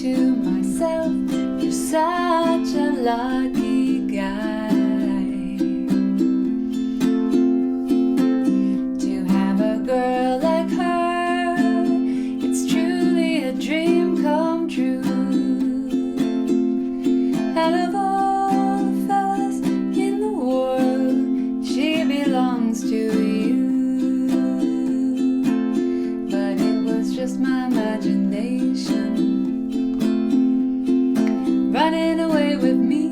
to myself, you're such a lucky guy to have a girl like her. It's truly a dream come true. Out of all the fellas in the world, she belongs to you. But it was just my imagination running away with me.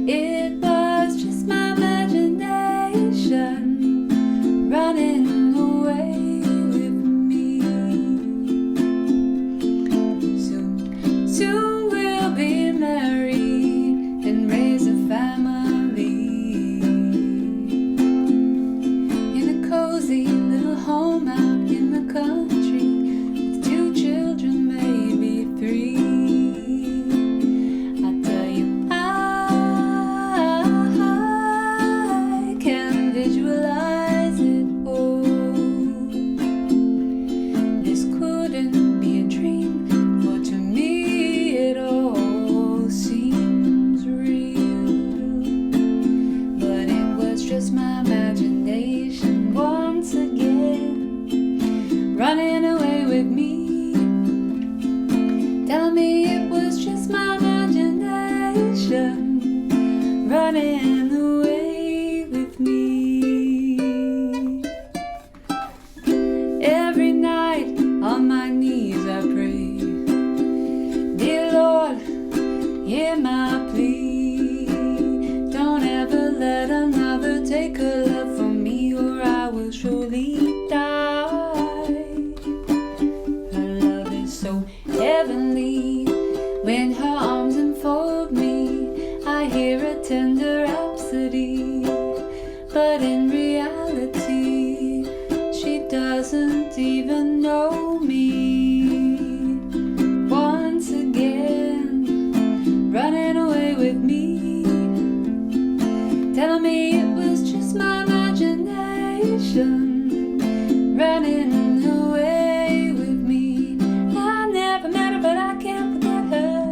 It was just my imagination running away with me. Soon we'll be married and raise a family in a cozy little home out in the country with 2 children, maybe 3. I tell you, I can visualize it all. This couldn't be a dream, for to me it all seems real. But it was just my imagination once again running away with me, telling me it was just my imagination running away with me. Every night on my knees I pray, dear Lord, hear my plea. Don't ever let another take her love from me, or I will surely die. Her love is so heavenly. When her arms enfold me, I hear a tender rhapsody. But in reality, she doesn't even know me. Once again, running away with me, telling me it was just my imagination running away with me. I never met her, but I can't forget her.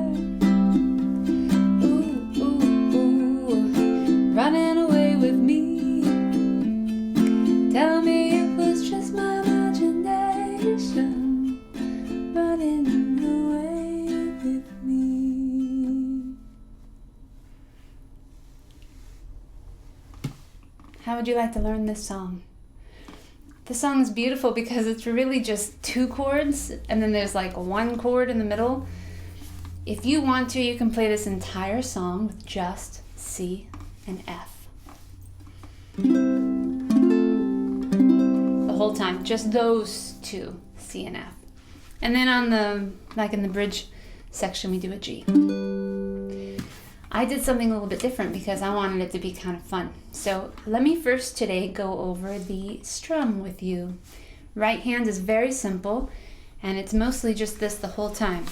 Ooh, ooh, ooh, running away with me, telling me it was just my imagination running away with me. How would you like to learn this song? This song is beautiful because it's really just 2 chords, and then there's like 1 chord in the middle. If you want to, you can play this entire song with just C and F. The whole time, just those 2, C and F. And then on the, like in the bridge section, we do a G. I did something a little bit different because I wanted it to be kind of fun. So let me first today go over the strum with you. Right hand is very simple, and it's mostly just this the whole time.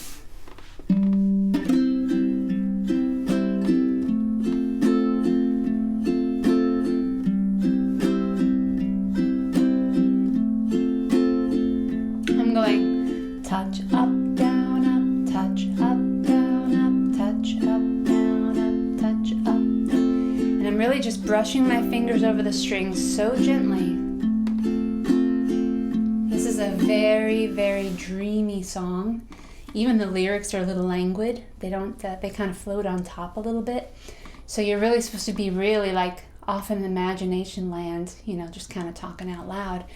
I'm going touch up, down, up, touch up, down, up, touch up, down, up, touch up. And I'm really just brushing my fingers over the strings so gently. This is a very, very dreamy song. Even the lyrics are a little languid. They don't, they kind of float on top a little bit. So you're really supposed to be really like off in imagination land, you know, just kind of talking out loud.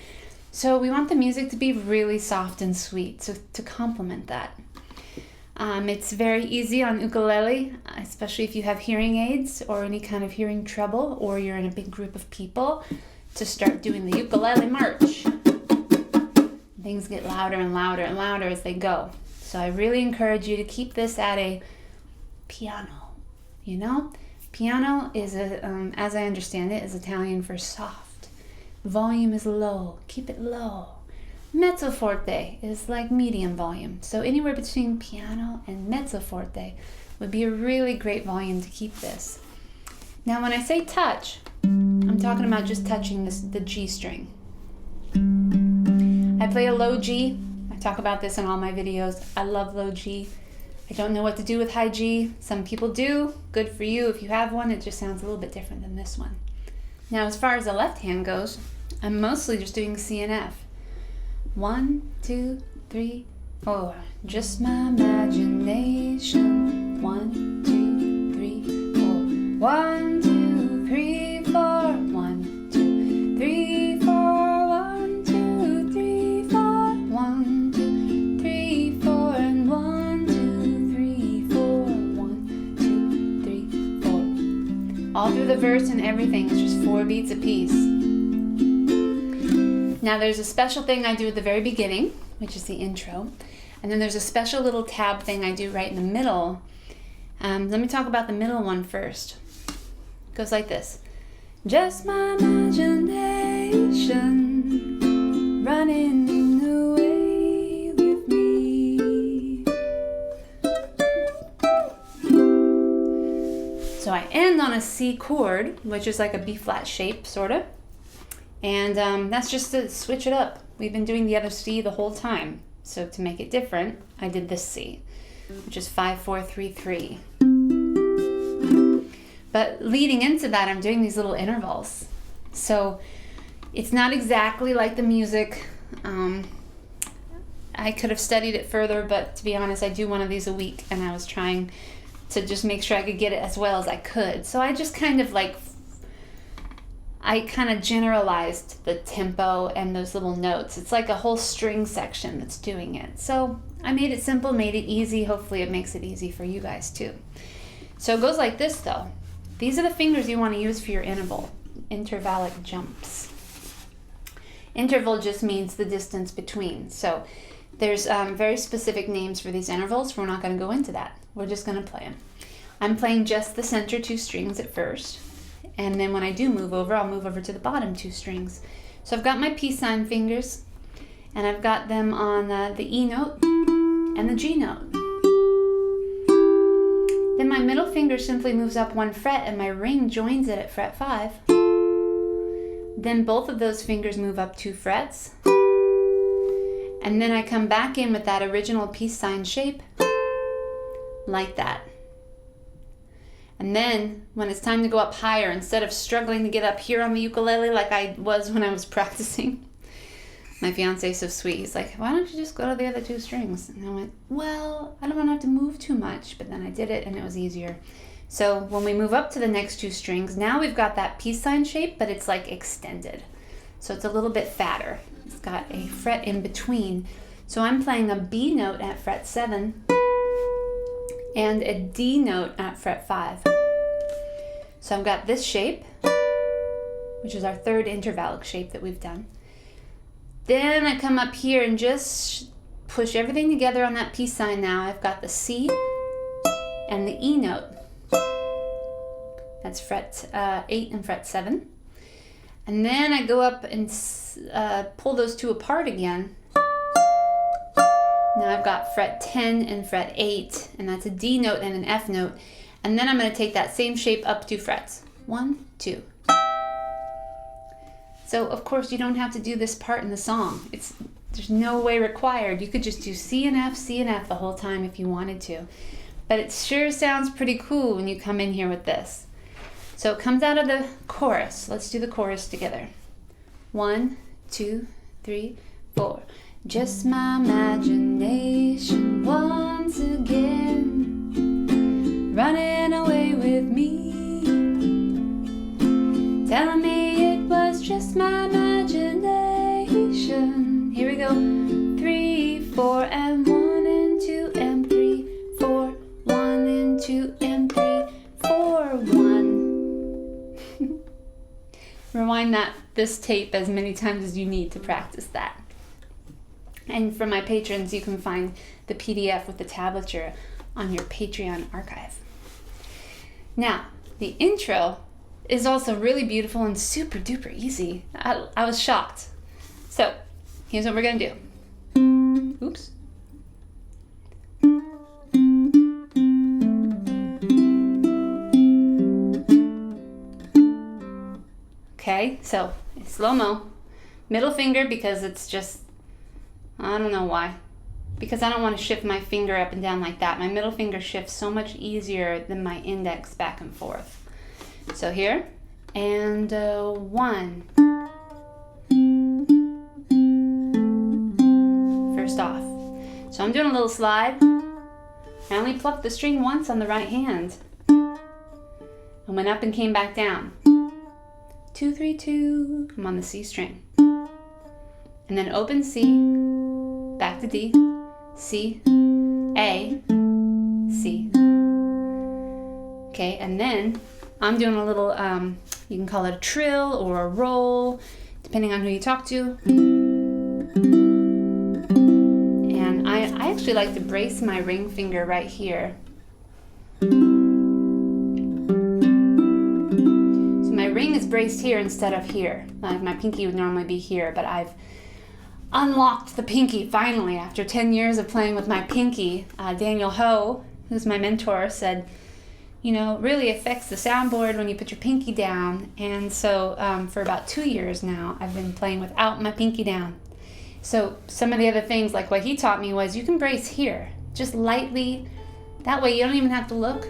So we want the music to be really soft and sweet, so to complement that. It's very easy on ukulele, especially if you have hearing aids or any kind of hearing trouble, or you're in a big group of people, to start doing the ukulele march. Things get louder and louder and louder as they go. So I really encourage you to keep this at a piano, you know? Piano is, as I understand it, is Italian for soft. Volume is low. Keep it low. Mezzo forte is like medium volume. So anywhere between piano and mezzo forte would be a really great volume to keep this. Now when I say touch, I'm talking about just touching the G string. I play a low G. I talk about this in all my videos. I love low G. I don't know what to do with high G. Some people do. Good for you. If you have one, it just sounds a little bit different than this one. Now, as far as the left hand goes, I'm mostly just doing C and F. 1, 2, 3, 4. Just my imagination. 1, 2, 3, 4. 1, 2, 3, 4. 1, 2, 3, 4. 1, 2, 3, 4. 1, 2, 3, 4. And 1, 2, 3, 4. 1, 2, 3, 4. All through the verse and everything. It's just 4 beats a piece. Now there's a special thing I do at the very beginning, which is the intro. And then there's a special little tab thing I do right in the middle. Let me talk about the middle one first. It goes like this. Just my imagination running away with me. So I end on a C chord, which is like a B flat shape, sort of. And that's just to switch it up. We've been doing the other C the whole time. So to make it different, I did this C, which is 5, 4, 3, 3. But leading into that, I'm doing these little intervals. So it's not exactly like the music. I could have studied it further, but to be honest, I do one of these a week, and I was trying to just make sure I could get it as well as I could. So I just kind of generalized the tempo and those little notes. It's like a whole string section that's doing it. So I made it simple, made it easy. Hopefully it makes it easy for you guys too. So it goes like this though. These are the fingers you want to use for your intervallic jumps. Interval just means the distance between. So there's very specific names for these intervals. We're not going to go into that. We're just going to play them. I'm playing just the center 2 strings at first. And then when I do move over, I'll move over to the bottom 2 strings. So I've got my peace sign fingers, and I've got them on the E note and the G note. Then my middle finger simply moves up 1 fret, and my ring joins it at fret 5. Then both of those fingers move up 2 frets. And then I come back in with that original peace sign shape, like that. And then, when it's time to go up higher, instead of struggling to get up here on the ukulele like I was when I was practicing, my fiance is so sweet. He's like, why don't you just go to the other 2 strings? And I went, well, I don't want to have to move too much. But then I did it, and it was easier. So when we move up to the next 2 strings, now we've got that peace sign shape, but it's like extended. So it's a little bit fatter. It's got a fret in between. So I'm playing a B note at fret 7. And a D note at fret 5. So I've got this shape, which is our 3rd intervallic shape that we've done. Then I come up here and just push everything together on that peace sign now. I've got the C and the E note. That's fret 8 and fret 7. And then I go up and pull those 2 apart again. Now I've got fret 10 and fret 8, and that's a D note and an F note. And then I'm going to take that same shape up 2 frets. 1, 2. So of course you don't have to do this part in the song. There's no way required. You could just do C and F the whole time if you wanted to. But it sure sounds pretty cool when you come in here with this. So it comes out of the chorus. Let's do the chorus together. 1, 2, 3, 4. Just my imagination once again, running away with me, telling me it was just my imagination. Here we go. 3, 4, and 1 and 2 and 3, 4, 1 and 2 and 3, 4, 1. Rewind this tape as many times as you need to practice that. And for my patrons, you can find the PDF with the tablature on your Patreon archive. Now, the intro is also really beautiful and super duper easy. I was shocked. So, here's what we're going to do. Oops. Okay, so slow-mo. Middle finger because it's just, I don't know why. because I don't want to shift my finger up and down like that. My middle finger shifts so much easier than my index back and forth. So here, and 1. First off. So I'm doing a little slide. I only plucked the string once on the right hand. And went up and came back down. 2, 3, 2. I'm on the C string. And then open C, back to D, C, A, C. Okay, and then I'm doing a little, you can call it a trill or a roll, depending on who you talk to. And I actually like to brace my ring finger right here. So my ring is braced here instead of here. Like my pinky would normally be here, but I've unlocked the pinky finally after 10 years of playing with my pinky. Daniel Ho, who's my mentor, said, you know, it really affects the soundboard when you put your pinky down. And so for about 2 years now, I've been playing without my pinky down. So some of the other things, like what he taught me, was you can brace here, just lightly. That way you don't even have to look.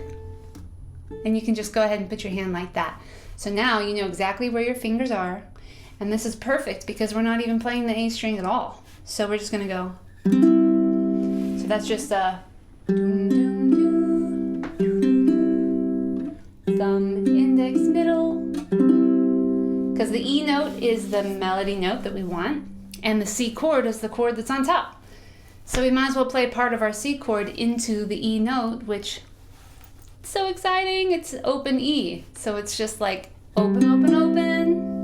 And you can just go ahead and put your hand like that. So now you know exactly where your fingers are. And this is perfect because we're not even playing the A string at all. So we're just going to go. So that's just a thumb, index, middle. Because the E note is the melody note that we want. And the C chord is the chord that's on top. So we might as well play part of our C chord into the E note, which is so exciting. It's open E. So it's just like open, open, open.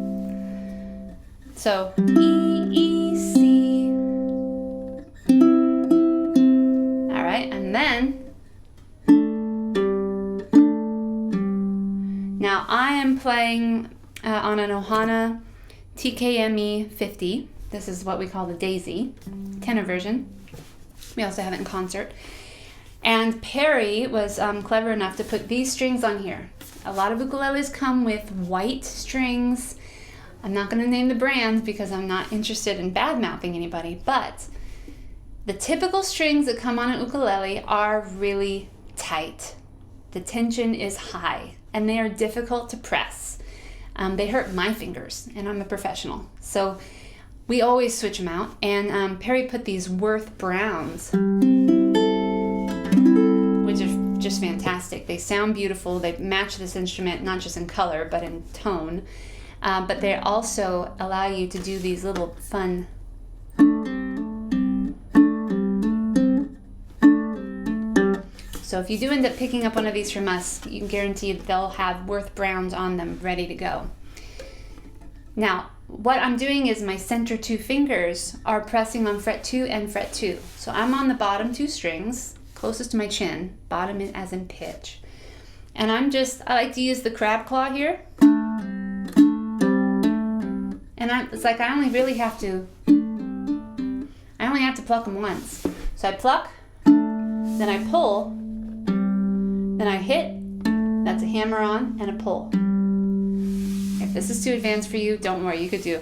So E, E, C. All right, and then now I am playing on an Ohana TKME 50. This is what we call the Daisy, tenor version. We also have it in concert. And Perry was clever enough to put these strings on here. A lot of ukuleles come with white strings. I'm not going to name the brand because I'm not interested in bad-mouthing anybody, but the typical strings that come on an ukulele are really tight. The tension is high, and they are difficult to press. They hurt my fingers, and I'm a professional. So we always switch them out, and Perry put these Worth Browns, which are just fantastic. They sound beautiful. They match this instrument, not just in color, but in tone. But they also allow you to do these little fun So if you do end up picking up one of these from us, you can guarantee that they'll have Worth Browns on them ready to go. Now, what I'm doing is my center 2 fingers are pressing on fret 2 and fret 2. So I'm on the bottom 2 strings, closest to my chin, bottom as in pitch. And I like to use the crab claw here. And it's like I only have to pluck them once. So I pluck, then I pull, then I hit, that's a hammer on and a pull. If this is too advanced for you, don't worry, you could do.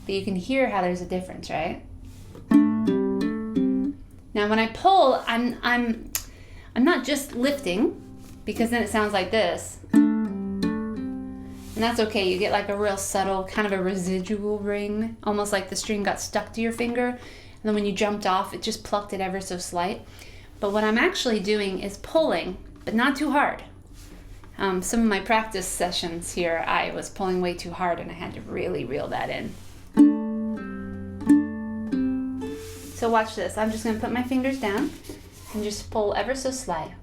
But you can hear how there's a difference, right? Now when I pull, I'm not just lifting, because then it sounds like this. And that's okay, you get like a real subtle, kind of a residual ring, almost like the string got stuck to your finger, and then when you jumped off, it just plucked it ever so slight. But what I'm actually doing is pulling, but not too hard. Some of my practice sessions here, I was pulling way too hard and I had to really reel that in. So watch this. I'm just going to put my fingers down and just pull ever so slight.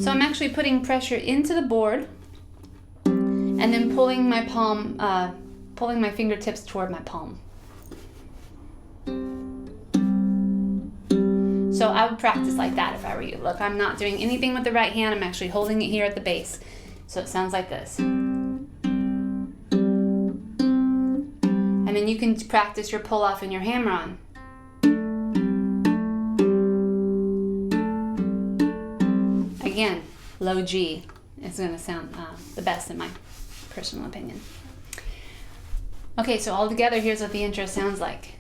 So I'm actually putting pressure into the board and then pulling my palm, pulling my fingertips toward my palm. So I would practice like that if I were you. Look, I'm not doing anything with the right hand. I'm actually holding it here at the base. So it sounds like this. And then you can practice your pull off and your hammer on. Again, low G is going to sound the best in my personal opinion. Okay, so all together, here's what the intro sounds like.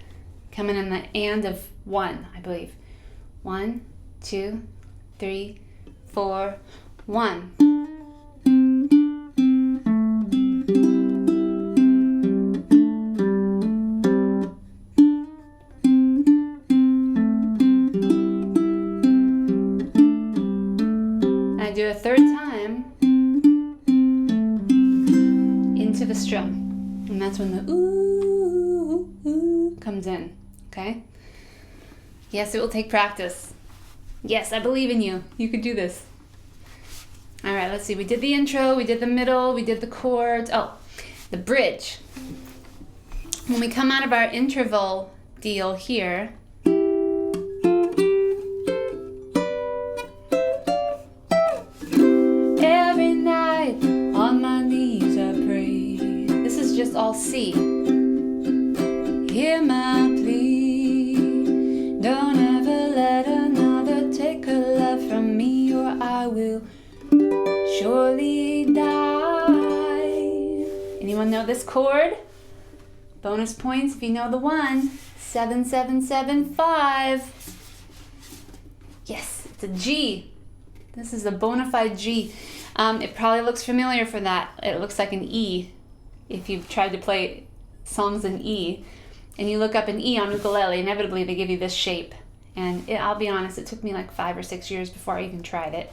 Coming in the and of 1, I believe. 1, 2, 3, 4, 1. I do a third time into the strum. And that's when the ooh comes in, okay? Yes, it will take practice. Yes, I believe in you. You could do this. All right, let's see. We did the intro, we did the middle, we did the chords. Oh, the bridge. When we come out of our interval deal here, every night on my knees I pray. This is just all C. Hear my plea. Don't ever let another take her love from me, or I will surely die. Anyone know this chord? Bonus points if you know the one. 7, 7, 7, 5. Yes, it's a G. This is a bona fide G. It probably looks familiar for that. It looks like an E if you've tried to play songs in E. And you look up an E on ukulele, inevitably they give you this shape. And I'll be honest, it took me like 5 or 6 years before I even tried it.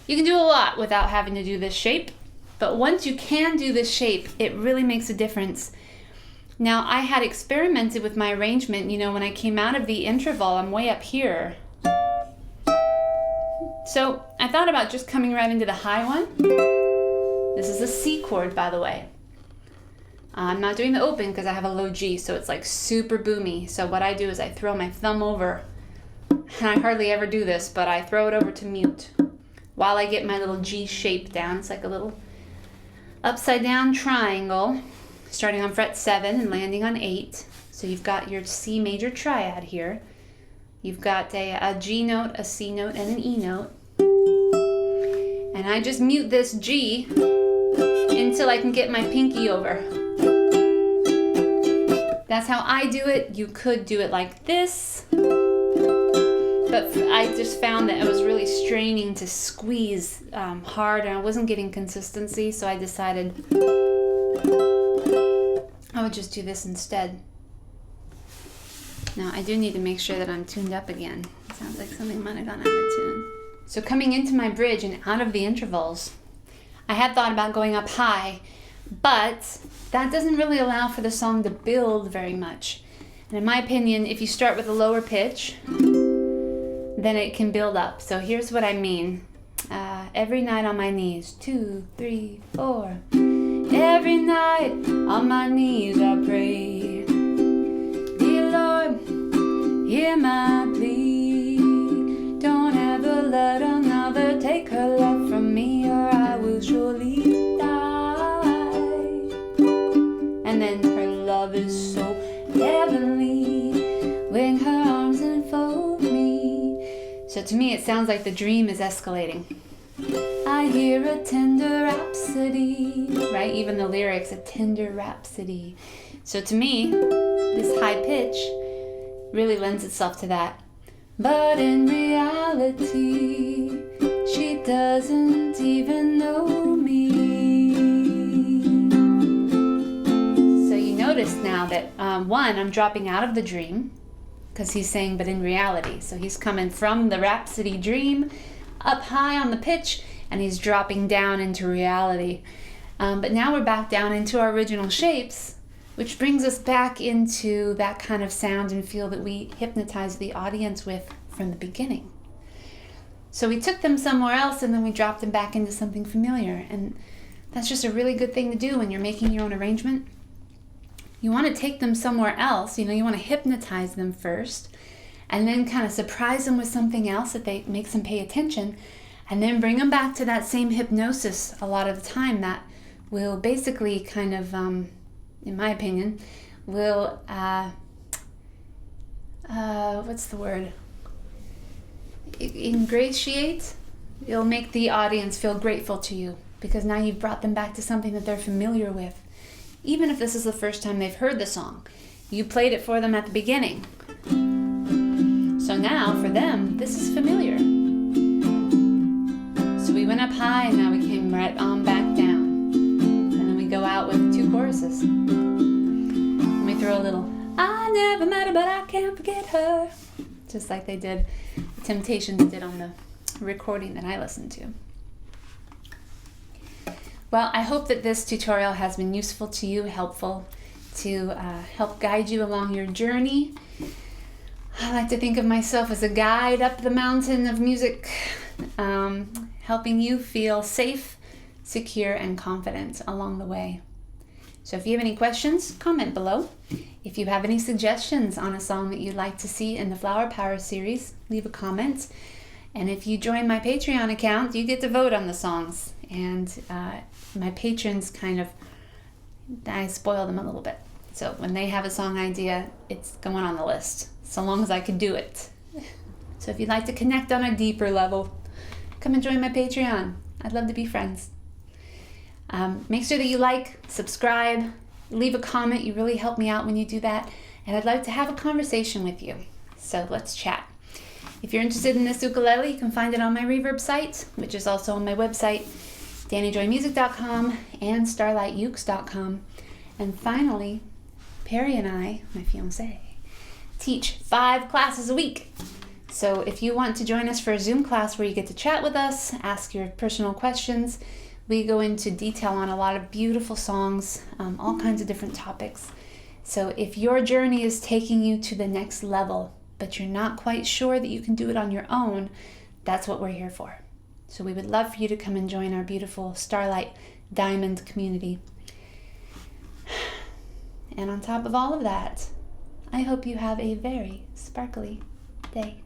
You can do a lot without having to do this shape, but once you can do this shape, it really makes a difference. Now, I had experimented with my arrangement. You know, when I came out of the interval, I'm way up here. So I thought about just coming right into the high one. This is a C chord, by the way. I'm not doing the open because I have a low G, so it's like super boomy. So what I do is I throw my thumb over, and I hardly ever do this, but I throw it over to mute while I get my little G shape down. It's like a little upside down triangle, starting on fret 7 and landing on 8. So you've got your C major triad here. You've got a G note, a C note, and an E note. And I just mute this G until I can get my pinky over. That's how I do it. You could do it like this, but I just found that it was really straining to squeeze hard, and I wasn't getting consistency, so I decided I would just do this instead. Now, I do need to make sure that I'm tuned up again. It sounds like something might have gone out of tune. So coming into my bridge and out of the intervals, I had thought about going up high, but that doesn't really allow for the song to build very much. And in my opinion, if you start with a lower pitch, then it can build up. So here's what I mean. Every night on my knees, 2, 3, 4. Every night on my knees I pray. Dear Lord, hear my plea. Don't ever let another take her love from me, or I will surely die. And then her love is so heavenly when her arms enfold me. So to me it sounds like the dream is escalating. I hear a tender rhapsody, right? Even the lyrics, a tender rhapsody. So to me, this high pitch really lends itself to that. But in reality, she doesn't even know me. So you notice now that, one, I'm dropping out of the dream, because he's saying, but in reality. So he's coming from the rhapsody dream up high on the pitch, and he's dropping down into reality. But now we're back down into our original shapes, which brings us back into that kind of sound and feel that we hypnotized the audience with from the beginning. So we took them somewhere else, and then we dropped them back into something familiar. And that's just a really good thing to do when you're making your own arrangement. You want to take them somewhere else, you want to hypnotize them first, and then kind of surprise them with something else that makes them pay attention, and then bring them back to that same hypnosis a lot of the time. That will basically kind of, in my opinion, will, what's the word? Ingratiate. It'll make the audience feel grateful to you, because now you've brought them back to something that they're familiar with. even if this is the first time they've heard the song. You played it for them at the beginning. So now, for them, this is familiar. So we went up high, and now we came right on back down. And then we go out with 2 choruses. And we throw a little, I never met her, but I can't forget her. Just like they did, the Temptations did on the recording that I listened to. Well, I hope that this tutorial has been useful to you, helpful to help guide you along your journey. I like to think of myself as a guide up the mountain of music, helping you feel safe, secure, and confident along the way. So if you have any questions, comment below. If you have any suggestions on a song that you'd like to see in the Flower Power series, leave a comment. And if you join my Patreon account, you get to vote on the songs. And my patrons I spoil them a little bit. So when they have a song idea, it's going on the list, so long as I can do it. So if you'd like to connect on a deeper level, come and join my Patreon. I'd love to be friends. Make sure that you like, subscribe, leave a comment. You really help me out when you do that. And I'd like to have a conversation with you. So let's chat. If you're interested in this ukulele, you can find it on my Reverb site, which is also on my website, DaniJoyMusic.com and StarlightUkes.com. And finally, Perry and I, my fiancé, teach 5 classes a week. So if you want to join us for a Zoom class where you get to chat with us, ask your personal questions, we go into detail on a lot of beautiful songs, all kinds of different topics. So if your journey is taking you to the next level, but you're not quite sure that you can do it on your own, that's what we're here for. So we would love for you to come and join our beautiful Starlight Diamond community. And on top of all of that, I hope you have a very sparkly day.